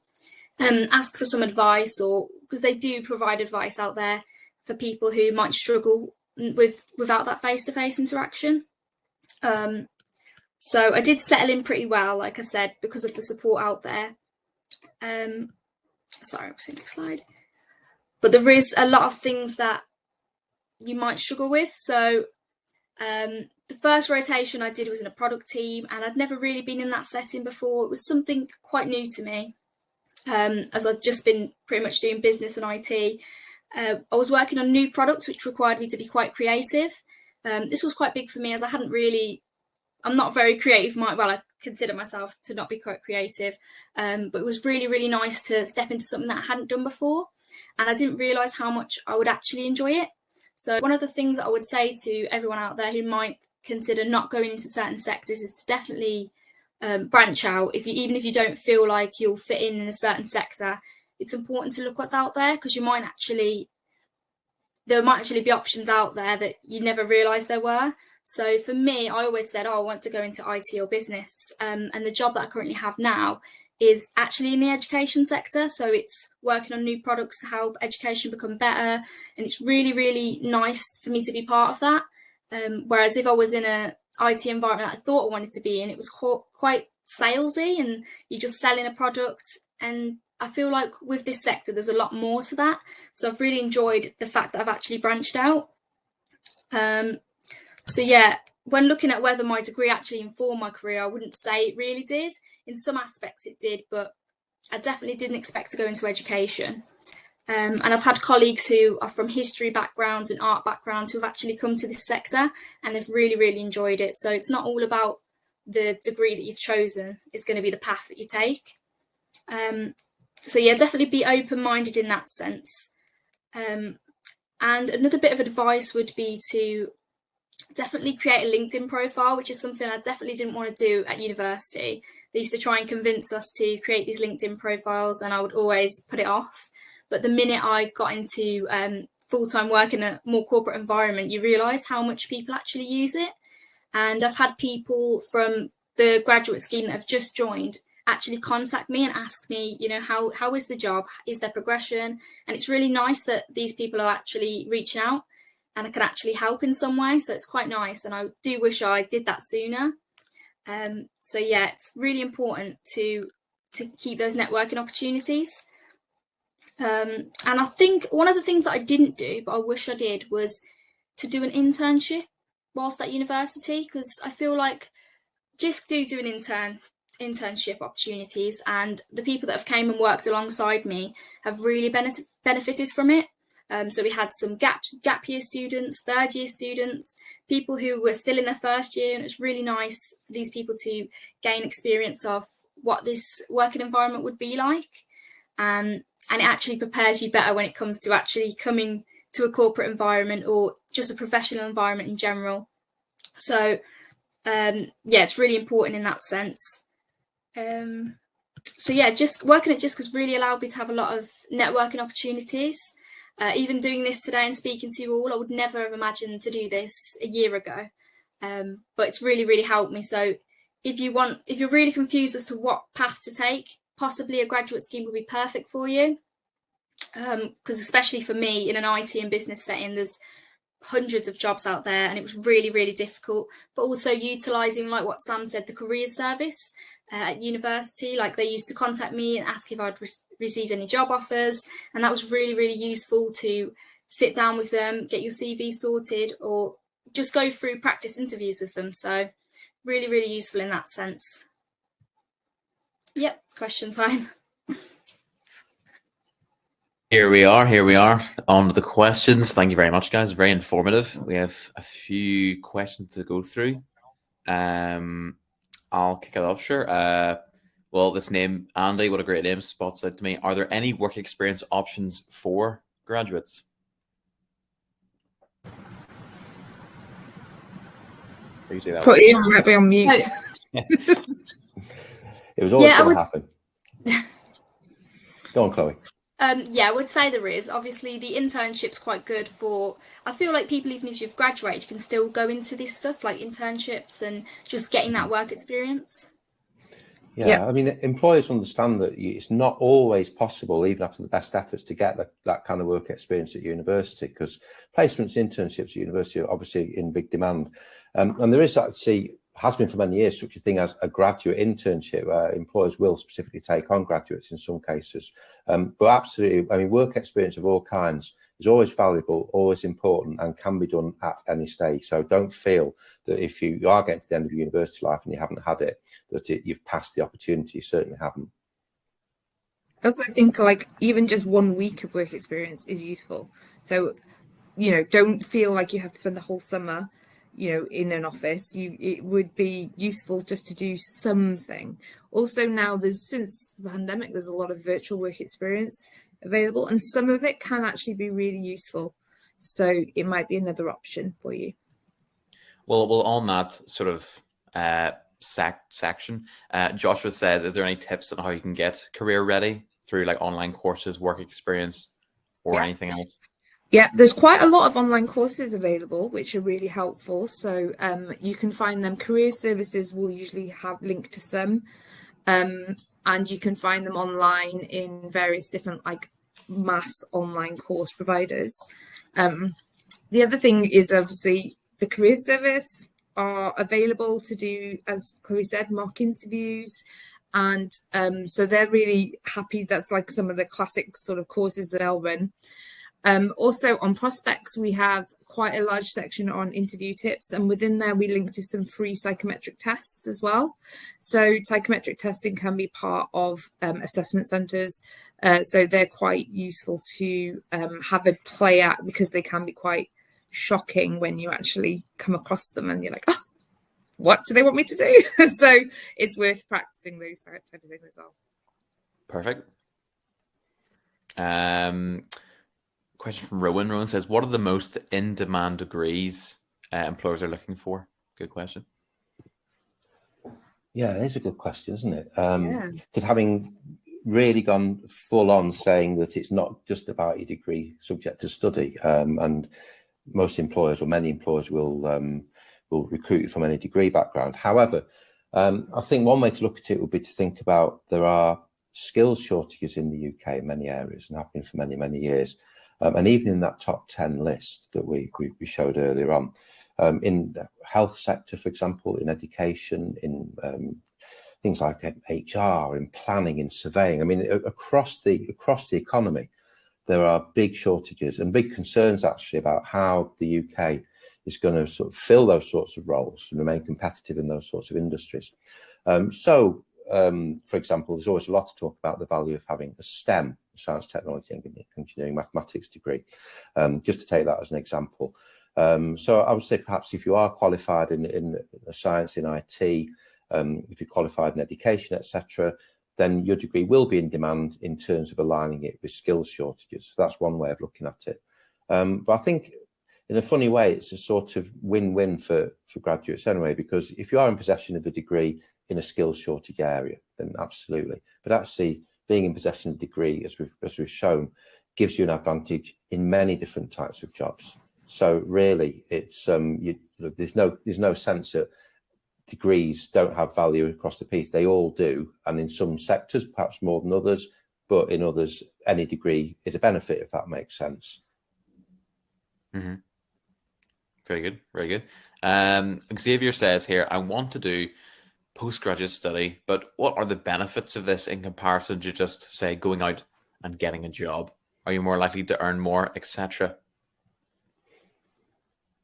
Ask for some advice, or because they do provide advice out there for people who might struggle without that face-to-face interaction. So I did settle in pretty well, like I said, because of the support out there. Sorry, I'll see the next slide. But there is a lot of things that you might struggle with. So the first rotation I did was in a product team, and I'd never really been in that setting before. It was something quite new to me, as I'd just been pretty much doing business and IT. I was working on new products, which required me to be quite creative. This was quite big for me, as I'm not very creative. I consider myself to not be quite creative, but it was really, really nice to step into something that I hadn't done before, and I didn't realise how much I would actually enjoy it. So one of the things that I would say to everyone out there who might consider not going into certain sectors is to definitely branch out. Even if you don't feel like you'll fit in a certain sector, it's important to look what's out there, because there might actually be options out there that you never realised there were. So for me, I always said, I want to go into IT or business. And the job that I currently have now is actually in the education sector. So it's working on new products to help education become better. And it's really, really nice for me to be part of that. Whereas if I was in a IT environment that I thought I wanted to be in, it was quite salesy, and you're just selling a product. And I feel like with this sector, there's a lot more to that. So I've really enjoyed the fact that I've actually branched out. So yeah, when looking at whether my degree actually informed my career, I wouldn't say it really did. In some aspects it did, but I definitely didn't expect to go into education. And I've had colleagues who are from history backgrounds and art backgrounds who have actually come to this sector, and they've really, really enjoyed it. So it's not all about the degree that you've chosen, it's going to be the path that you take. So yeah, definitely be open-minded in that sense. And another bit of advice would be to definitely create a LinkedIn profile, which is something I definitely didn't want to do at university. They used to try and convince us to create these LinkedIn profiles, and I would always put it off. But the minute I got into full-time work in a more corporate environment, you realise how much people actually use it. And I've had people from the graduate scheme that have just joined actually contact me and ask me, how is the job? Is there progression? And it's really nice that these people are actually reaching out, and I can actually help in some way. So it's quite nice, and I do wish I did that sooner. So yeah, it's really important to keep those networking opportunities. And I think one of the things that I didn't do, but I wish I did, was to do an internship whilst at university, because I feel like just do an internship opportunities, and the people that have came and worked alongside me have really benefited from it. So we had some gap year students, third year students, people who were still in their first year, and it was really nice for these people to gain experience of what this working environment would be like. And it actually prepares you better when it comes to actually coming to a corporate environment or just a professional environment in general. So yeah, it's really important in that sense. So yeah, just working at JISC has really allowed me to have a lot of networking opportunities. Even doing this today and speaking to you all, I would never have imagined to do this a year ago. But it's really, really helped me. So if you're really confused as to what path to take, possibly a graduate scheme would be perfect for you. Because especially for me in an IT and business setting, there's hundreds of jobs out there, and it was really, really difficult. But also utilising, like what Sam said, the careers service at university. Like, they used to contact me and ask if I'd received any job offers, and that was really, really useful to sit down with them, get your CV sorted, or just go through practice interviews with them. So really, really useful in that sense. Yep, question time. Here we are on the questions. Thank you very much, guys. Very informative. We have a few questions to go through. I'll kick it off, sure. Well, this name, Andy, what a great name, spots out to me. Are there any work experience options for graduates? Put you might be on mute. It was always going to happen. Go on, Chloe. Yeah, I would say there is. Obviously, the internship's quite good for, I feel like people, even if you've graduated, can still go into this stuff like internships and just getting that work experience. Yeah, I mean, employers understand that it's not always possible, even after the best efforts, to get that kind of work experience at university, because placements, internships at university are obviously in big demand. And there is actually, has been for many years, such a thing as a graduate internship, where employers will specifically take on graduates in some cases. But absolutely, I mean, work experience of all kinds is always valuable, always important, and can be done at any stage. So don't feel that if you are getting to the end of your university life and you haven't had it, that you've passed the opportunity. You certainly haven't. I also think like even just 1 week of work experience is useful. So, you know, don't feel like you have to spend the whole summer, you know, in an office. It would be useful just to do something. Also now since the pandemic, there's a lot of virtual work experience available, and some of it can actually be really useful. So it might be another option for you. Well, on that sort of section, Joshua says, is there any tips on how you can get career ready through like online courses, work experience, or anything else? Yeah, there's quite a lot of online courses available, which are really helpful. So you can find them. Career services will usually have linked to some, and you can find them online in various different like mass online course providers. The other thing is obviously the career service are available to do, as Chloe said, mock interviews. And so they're really happy. That's like some of the classic sort of courses that they'll run. Also on Prospects, we have quite a large section on interview tips, and within there we link to some free psychometric tests as well. So psychometric testing can be part of assessment centres, so they're quite useful to have a play at, because they can be quite shocking when you actually come across them and you're like, oh, what do they want me to do? So it's worth practicing those type of things as well. Perfect. Question from Rowan. Rowan says, what are the most in-demand degrees employers are looking for? Good question. Yeah, it is a good question, isn't it? Because having really gone full on saying that it's not just about your degree subject to study, and most employers, or many employers, will recruit you from any degree background. However, I think one way to look at it would be to think about there are skills shortages in the UK in many areas, and have been for many, many years. And even in that top 10 list that we showed earlier on, in the health sector, for example, in education, in things like HR, in planning, in surveying, I mean, across the economy, there are big shortages and big concerns actually about how the UK is going to sort of fill those sorts of roles and remain competitive in those sorts of industries. For example, there's always a lot to talk about the value of having a STEM, science, technology, engineering, mathematics degree, just to take that as an example. So I would say perhaps if you are qualified in science, in IT, if you're qualified in education, etc., then your degree will be in demand in terms of aligning it with skills shortages. So that's one way of looking at it. But I think in a funny way, it's a sort of win-win for graduates anyway, because if you are in possession of a degree in a skills shortage area, then absolutely. But actually being in possession of a degree, as we've shown, gives you an advantage in many different types of jobs. So really, it's there's no sense that degrees don't have value across the piece. They all do, and in some sectors perhaps more than others, but in others any degree is a benefit, if that makes sense. Mm-hmm. Very good, very good. Xavier says here, I want to do postgraduate study, but what are the benefits of this in comparison to just, say, going out and getting a job? Are you more likely to earn more, etc.?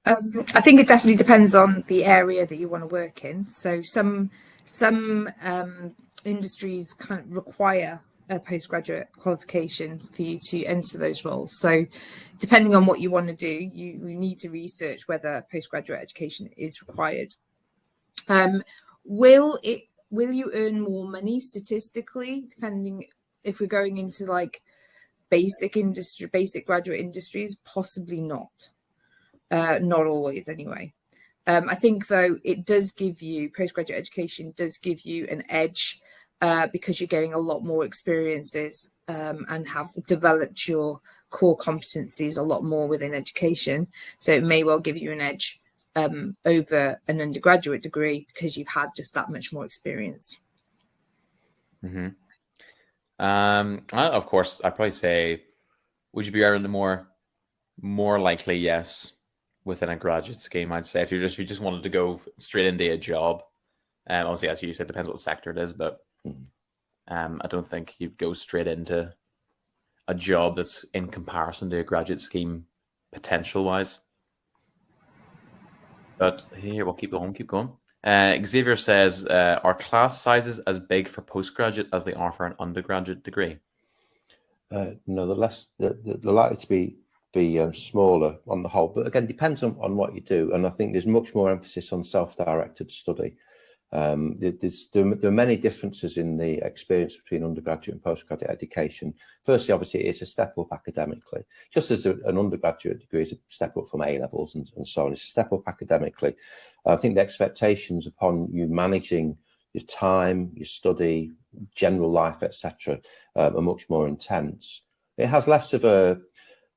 I think it definitely depends on the area that you want to work in. So some industries kind of require a postgraduate qualification for you to enter those roles. So depending on what you want to do, you need to research whether postgraduate education is required. Will you earn more money statistically, depending if we're going into like basic graduate industries? Possibly not. Not always, anyway. I think, though, it does give you, postgraduate education does give you an edge because you're getting a lot more experiences and have developed your core competencies a lot more within education. So it may well give you an edge over an undergraduate degree because you've had just that much more experience. Mm-hmm. Of course, I'd probably say, would you be earning more likely, yes, within a graduate scheme? I'd say if you just wanted to go straight into a job, obviously, as you said, depends what sector it is, but I don't think you'd go straight into a job that's in comparison to a graduate scheme potential wise. But here, we'll keep going. Xavier says, are class sizes as big for postgraduate as they are for an undergraduate degree? No, they're likely to be smaller on the whole, but again, depends on what you do. And I think there's much more emphasis on self-directed study. There are many differences in the experience between undergraduate and postgraduate education. Firstly, obviously, it's a step up academically. Just as an undergraduate degree is a step up from A-levels and so on, it's a step up academically. I think the expectations upon you managing your time, your study, general life, etc., are much more intense. It has less of a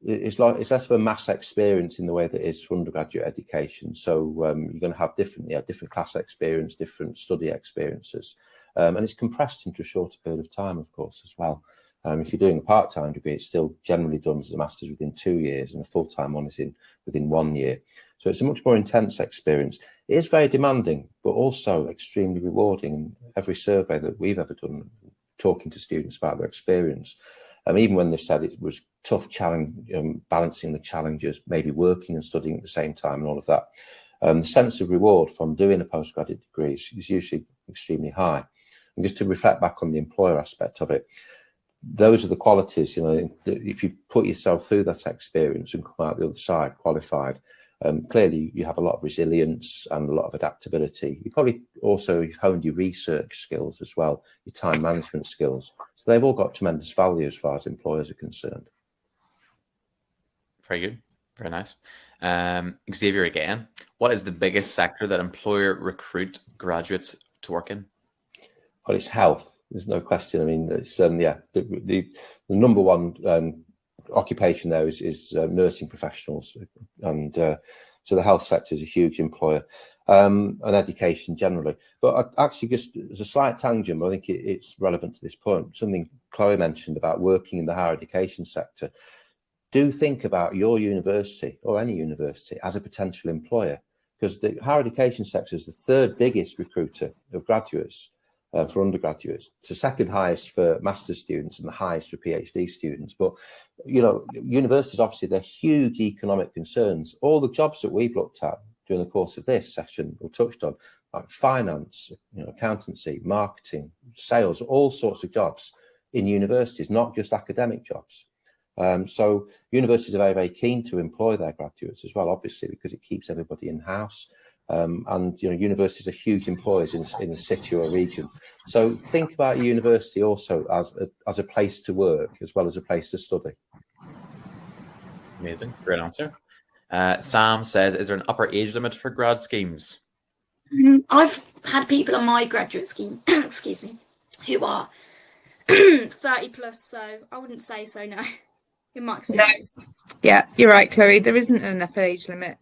It's less of a mass experience in the way that it is for undergraduate education. So you're going to have different class experience, different study experiences, and it's compressed into a shorter period of time, of course, as well. If you're doing a part-time degree, it's still generally done as a master's within 2 years, and a full-time one is within 1 year. So it's a much more intense experience. It is very demanding, but also extremely rewarding. Every survey that we've ever done, talking to students about their experience, even when they've said it was tough balancing the challenges, maybe working and studying at the same time and all of that, the sense of reward from doing a postgraduate degree is usually extremely high. And just to reflect back on the employer aspect of it, those are the qualities, if you put yourself through that experience and come out the other side qualified, clearly you have a lot of resilience and a lot of adaptability. You probably also honed your research skills as well, your time management skills. So they've all got tremendous value as far as employers are concerned. Very good. Very nice. Xavier again, what is the biggest sector that employer recruit graduates to work in? Well, it's health. There's no question. I mean, it's the number one occupation there is nursing professionals, and so the health sector is a huge employer, and education generally. But actually, just as a slight tangent, I think it's relevant to this point. Something Chloe mentioned about working in the higher education sector. Do think about your university or any university as a potential employer, because the higher education sector is the third biggest recruiter of graduates. For undergraduates, it's the second highest for master's students and the highest for PhD students. But, universities, obviously, they're huge economic concerns. All the jobs that we've looked at during the course of this session or touched on, like finance, accountancy, marketing, sales, all sorts of jobs in universities, not just academic jobs. So universities are very, very keen to employ their graduates as well, obviously, because it keeps everybody in-house. And universities are huge employers in the city or region. So think about your university also as a place to work as well as a place to study. Amazing, great answer. Sam says, "Is there an upper age limit for grad schemes?" I've had people on my graduate scheme, excuse me, who are 30 plus, so I wouldn't say so. No, in my experience. No. Yeah, you're right, Chloe. There isn't an upper age limit.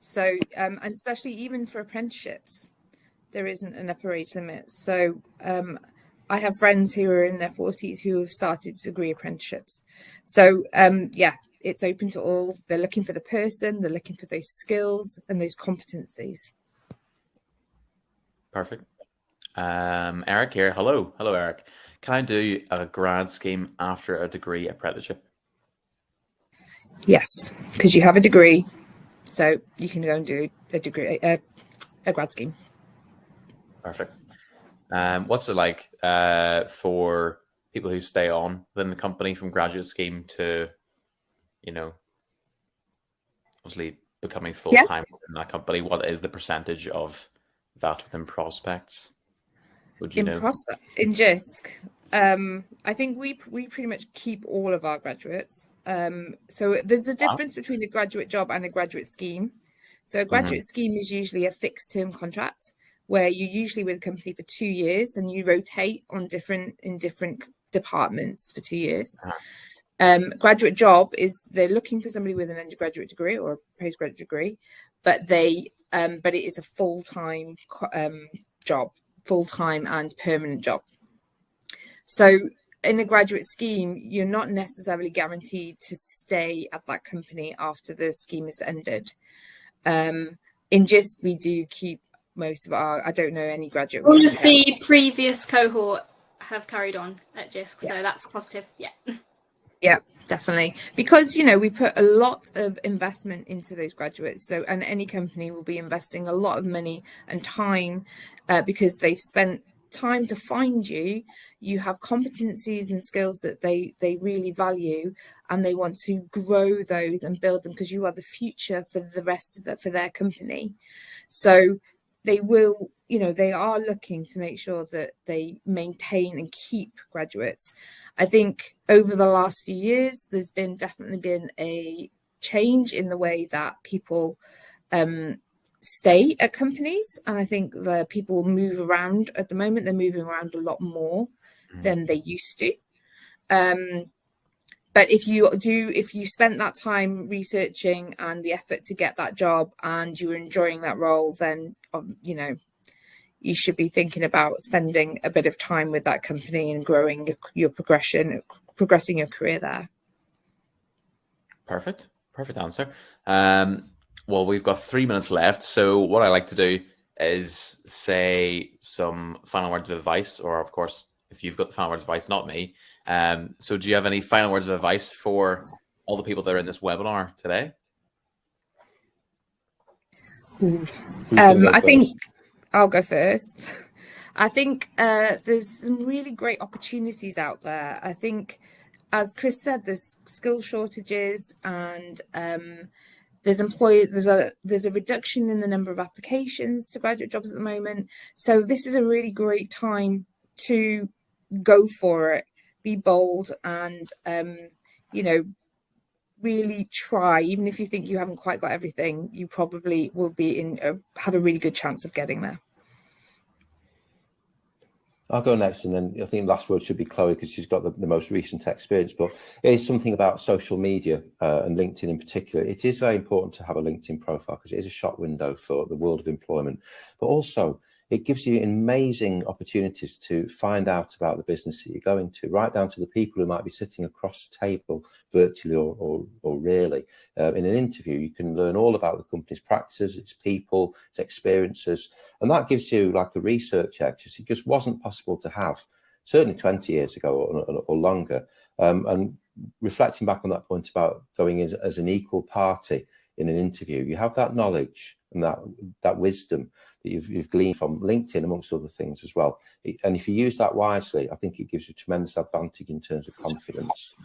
So, and especially even for apprenticeships, there isn't an upper age limit. So I have friends who are in their 40s who have started degree apprenticeships. So yeah, it's open to all. They're looking for the person, they're looking for those skills and those competencies. Perfect. Eric here. Hello, Eric. Can I do a grad scheme after a degree apprenticeship? Yes, because you have a degree, so you can go and do a degree, a grad scheme. Perfect. What's it like for people who stay on within the company from graduate scheme to, obviously becoming full-time in that company? What is the percentage of that within prospects? Would you know? In JISC, I think we pretty much keep all of our graduates. So there's a difference between a graduate job and a graduate scheme. So a graduate scheme is usually a fixed term contract where you're usually with a company for 2 years and you rotate on different departments for 2 years. Graduate job is they're looking for somebody with an undergraduate degree or a postgraduate degree, but it is a full-time job, full-time and permanent job. So in a graduate scheme, you're not necessarily guaranteed to stay at that company after the scheme is ended. In JISC, we do keep most of our, I don't know any graduate. All of the previous cohort have carried on at JISC, so that's positive. Yeah, definitely. Because, we put a lot of investment into those graduates. So, and any company will be investing a lot of money and time because they've spent time to find you. You have competencies and skills that they really value, and they want to grow those and build them because you are the future for the rest of for their company. So they will, they are looking to make sure that they maintain and keep graduates. I think over the last few years, there's definitely been a change in the way that people stay at companies. And I think the people move around at the moment. They're moving around a lot more than they used to. But if you spent that time researching and the effort to get that job and you're enjoying that role, then, you should be thinking about spending a bit of time with that company and growing your progressing your career there. Perfect answer. Well, we've got 3 minutes left. So what I like to do is say some final words of advice, or of course, if you've got the final words of advice, not me. So do you have any final words of advice for all the people that are in this webinar today? I think I'll go first. I think there's some really great opportunities out there. I think, as Chris said, there's skill shortages and there's employers. There's a reduction in the number of applications to graduate jobs at the moment. So this is a really great time to go for it, be bold, and really try. Even if you think you haven't quite got everything, you probably will have a really good chance of getting there. I'll go next, and then I think last word should be Chloe because she's got the most recent experience. But it is something about social media and LinkedIn in particular. It is very important to have a LinkedIn profile because it is a shop window for the world of employment. But also, it gives you amazing opportunities to find out about the business that you're going to, right down to the people who might be sitting across the table virtually or really. In an interview, you can learn all about the company's practices, its people, its experiences, and that gives you like a research edge. It just wasn't possible to have, certainly 20 years ago or longer. And reflecting back on that point about going as an equal party in an interview, you have that knowledge and that wisdom that you've gleaned from LinkedIn, amongst other things as well. And if you use that wisely, I think it gives you a tremendous advantage in terms of confidence.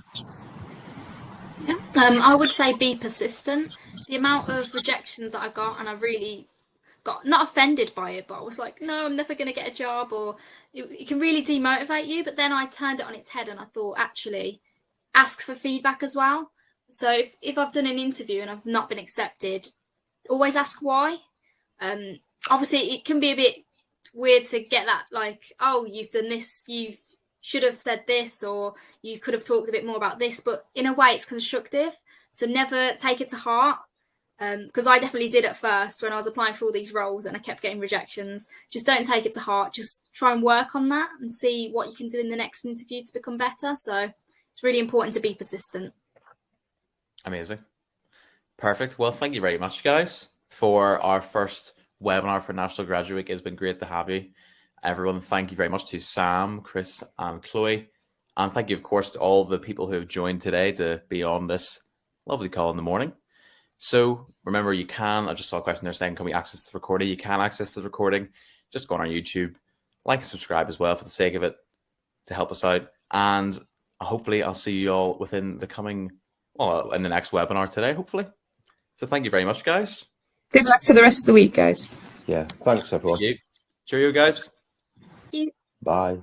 I would say be persistent. The amount of rejections that I got, and I really got not offended by it, but I was like, no, I'm never going to get a job, or it can really demotivate you. But then I turned it on its head and I thought, actually, ask for feedback as well. So if I've done an interview and I've not been accepted, always ask why. Obviously, it can be a bit weird to get that, like, oh, you've done this, you should have said this, or you could have talked a bit more about this. But in a way, it's constructive. So never take it to heart. because I definitely did at first when I was applying for all these roles and I kept getting rejections. Just don't take it to heart. Just try and work on that and see what you can do in the next interview to become better. So it's really important to be persistent. Amazing. Perfect. Well, thank you very much, guys, for our first webinar for National Graduate Week. It's been great to have you. Everyone, thank you very much to Sam, Chris, and Chloe. And thank you, of course, to all the people who have joined today to be on this lovely call in the morning. So remember, you can, I just saw a question there saying, can we access the recording? You can access the recording. Just go on our YouTube, like and subscribe as well for the sake of it, to help us out. And hopefully I'll see you all within the coming, well, in the next webinar today, hopefully. So thank you very much, guys. Good luck for the rest of the week, guys. Yeah, thanks everyone. Thank you. Cheerio, guys. Thank you. Bye.